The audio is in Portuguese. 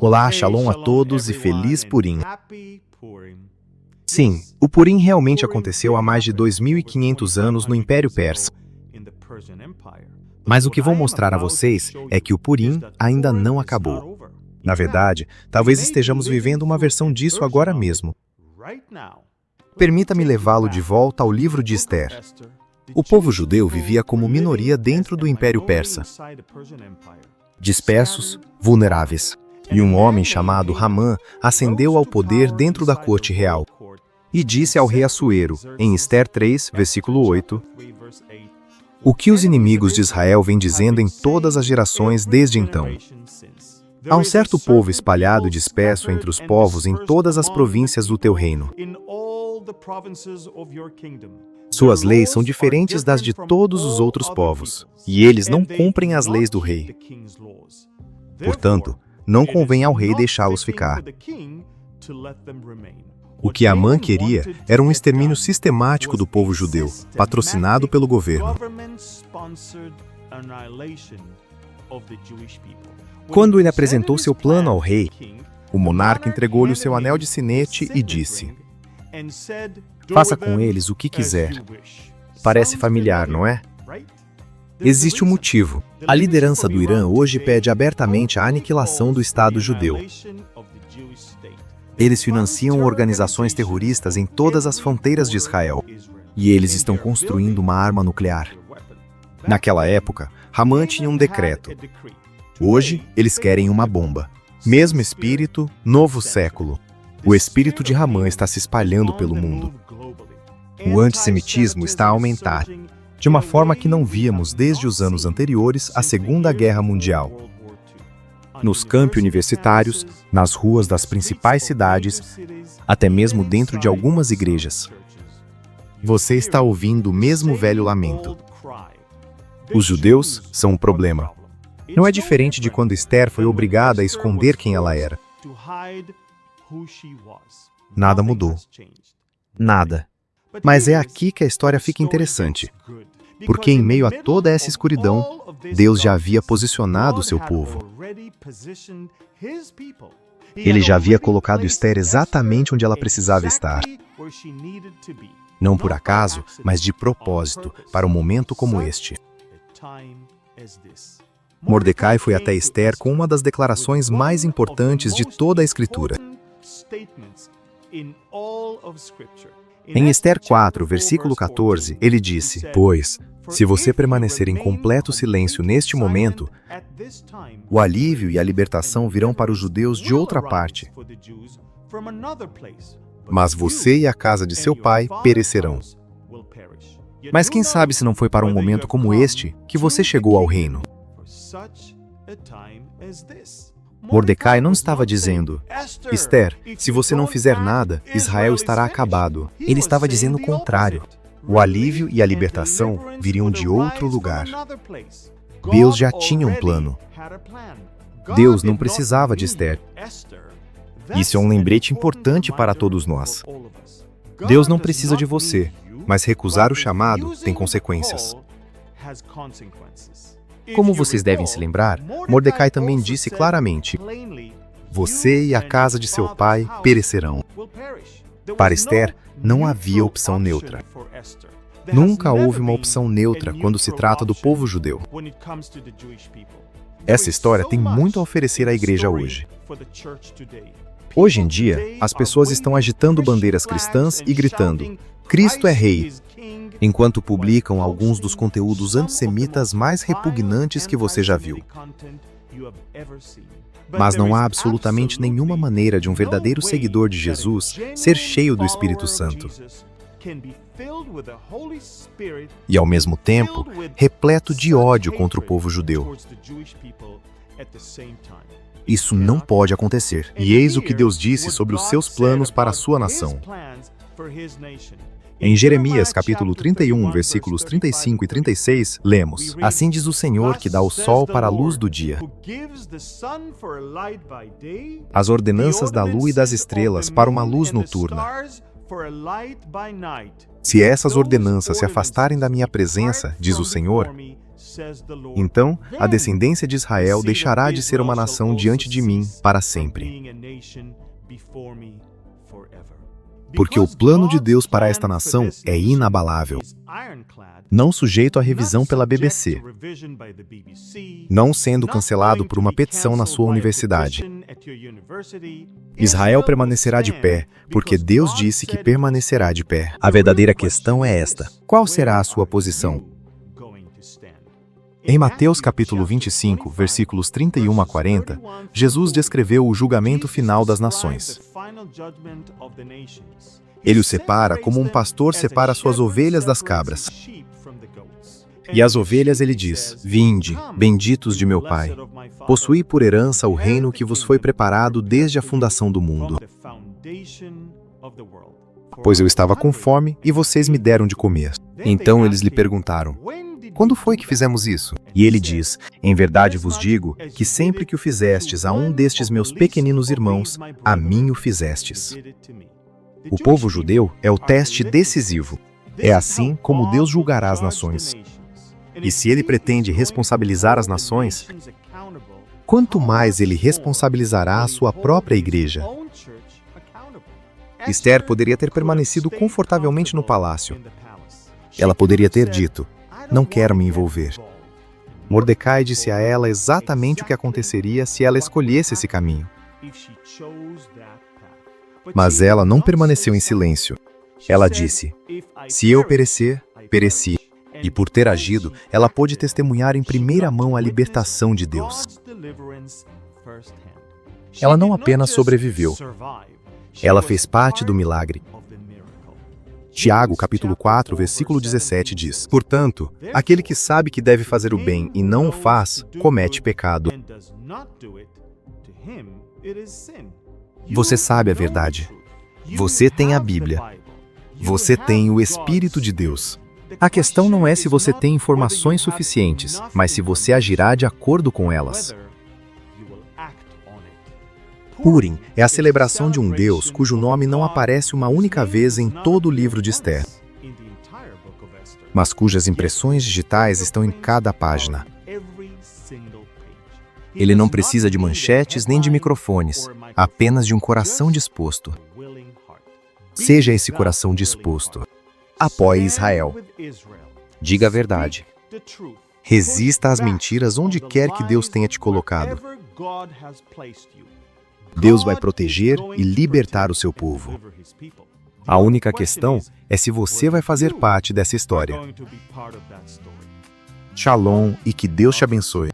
Olá, Shalom a todos e feliz Purim. Sim, o Purim realmente aconteceu há mais de 2.500 anos no Império Persa. Mas o que vou mostrar a vocês é que o Purim ainda não acabou. Na verdade, talvez estejamos vivendo uma versão disso agora mesmo. Permita-me levá-lo de volta ao livro de Esther. O povo judeu vivia como minoria dentro do Império Persa, dispersos, vulneráveis. E um homem chamado Hamã ascendeu ao poder dentro da corte real e disse ao rei Assuero, em Esther 3, versículo 8, o que os inimigos de Israel vêm dizendo em todas as gerações desde então. Há um certo povo espalhado e disperso entre os povos em todas as províncias do teu reino. Suas leis são diferentes das de todos os outros povos, e eles não cumprem as leis do rei. Portanto, não convém ao rei deixá-los ficar. O que Amã queria era um extermínio sistemático do povo judeu, patrocinado pelo governo. Quando ele apresentou seu plano ao rei, o monarca entregou-lhe o seu anel de sinete e disse: faça com eles o que quiser. Parece familiar, não é? Existe um motivo. A liderança do Irã hoje pede abertamente a aniquilação do Estado judeu. Eles financiam organizações terroristas em todas as fronteiras de Israel. E eles estão construindo uma arma nuclear. Naquela época, Hamã tinha um decreto. Hoje, eles querem uma bomba. Mesmo espírito, novo século. O espírito de Hamã está se espalhando pelo mundo. O antissemitismo está a aumentar, de uma forma que não víamos desde os anos anteriores à Segunda Guerra Mundial. Nos campi universitários, nas ruas das principais cidades, até mesmo dentro de algumas igrejas. Você está ouvindo o mesmo velho lamento. Os judeus são um problema. Não é diferente de quando Esther foi obrigada a esconder quem ela era. Nada mudou. Nada. Mas é aqui que a história fica interessante, porque em meio a toda essa escuridão, Deus já havia posicionado o seu povo. Ele já havia colocado Esther exatamente onde ela precisava estar. Não por acaso, mas de propósito, para um momento como este. Mordecai foi até Esther com uma das declarações mais importantes de toda a Escritura. Em Esther 4, versículo 14, ele disse: pois, se você permanecer em completo silêncio neste momento, o alívio e a libertação virão para os judeus de outra parte. Mas você e a casa de seu pai perecerão. Mas quem sabe se não foi para um momento como este que você chegou ao reino? Mordecai não estava dizendo: Esther, se você não fizer nada, Israel estará acabado. Ele estava dizendo o contrário. O alívio e a libertação viriam de outro lugar. Deus já tinha um plano. Deus não precisava de Esther. Isso é um lembrete importante para todos nós. Deus não precisa de você, mas recusar o chamado tem consequências. Como vocês devem se lembrar, Mordecai também disse claramente: você e a casa de seu pai perecerão. Para Esther, não havia opção neutra. Nunca houve uma opção neutra quando se trata do povo judeu. Essa história tem muito a oferecer à igreja hoje. Hoje em dia, as pessoas estão agitando bandeiras cristãs e gritando: Cristo é rei, enquanto publicam alguns dos conteúdos antissemitas mais repugnantes que você já viu. Mas não há absolutamente nenhuma maneira de um verdadeiro seguidor de Jesus ser cheio do Espírito Santo. E, ao mesmo tempo, repleto de ódio contra o povo judeu. Isso não pode acontecer. E eis o que Deus disse sobre os seus planos para a sua nação. Em Jeremias capítulo 31, versículos 35 e 36, lemos: assim diz o Senhor que dá o sol para a luz do dia, as ordenanças da lua e das estrelas para uma luz noturna. Se essas ordenanças se afastarem da minha presença, diz o Senhor, Então, a descendência de Israel deixará de ser uma nação diante de mim para sempre. Porque o plano de Deus para esta nação é inabalável, não sujeito à revisão pela BBC, não sendo cancelado por uma petição na sua universidade. Israel permanecerá de pé, porque Deus disse que permanecerá de pé. A verdadeira questão é esta: qual será a sua posição? Em Mateus capítulo 25, versículos 31 a 40, Jesus descreveu o julgamento final das nações. Ele os separa como um pastor separa suas ovelhas das cabras. E às ovelhas ele diz: Vinde, benditos de meu Pai, possuí por herança o reino que vos foi preparado desde a fundação do mundo. Pois eu estava com fome e vocês me deram de comer. Então eles lhe perguntaram: Quando foi que fizemos isso? E ele diz: Em verdade vos digo que sempre que o fizestes a um destes meus pequeninos irmãos, a mim o fizestes. O povo judeu é o teste decisivo. É assim como Deus julgará as nações. E se ele pretende responsabilizar as nações, quanto mais ele responsabilizará a sua própria igreja. Esther poderia ter permanecido confortavelmente no palácio. Ela poderia ter dito: Não quero me envolver. Mordecai disse a ela exatamente o que aconteceria se ela escolhesse esse caminho. Mas ela não permaneceu em silêncio. Ela disse: Se eu perecer, pereci. E por ter agido, ela pôde testemunhar em primeira mão a libertação de Deus. Ela não apenas sobreviveu, ela fez parte do milagre. Tiago, capítulo 4, versículo 17 diz: Portanto, aquele que sabe que deve fazer o bem e não o faz, comete pecado. Você sabe a verdade. Você tem a Bíblia. Você tem o Espírito de Deus. A questão não é se você tem informações suficientes, mas se você agirá de acordo com elas. Purim é a celebração de um Deus cujo nome não aparece uma única vez em todo o livro de Esther, mas cujas impressões digitais estão em cada página. Ele não precisa de manchetes nem de microfones, apenas de um coração disposto. Seja esse coração disposto. Apoie Israel. Diga a verdade. Resista às mentiras onde quer que Deus tenha te colocado. Deus vai proteger e libertar o seu povo. A única questão é se você vai fazer parte dessa história. Shalom e que Deus te abençoe.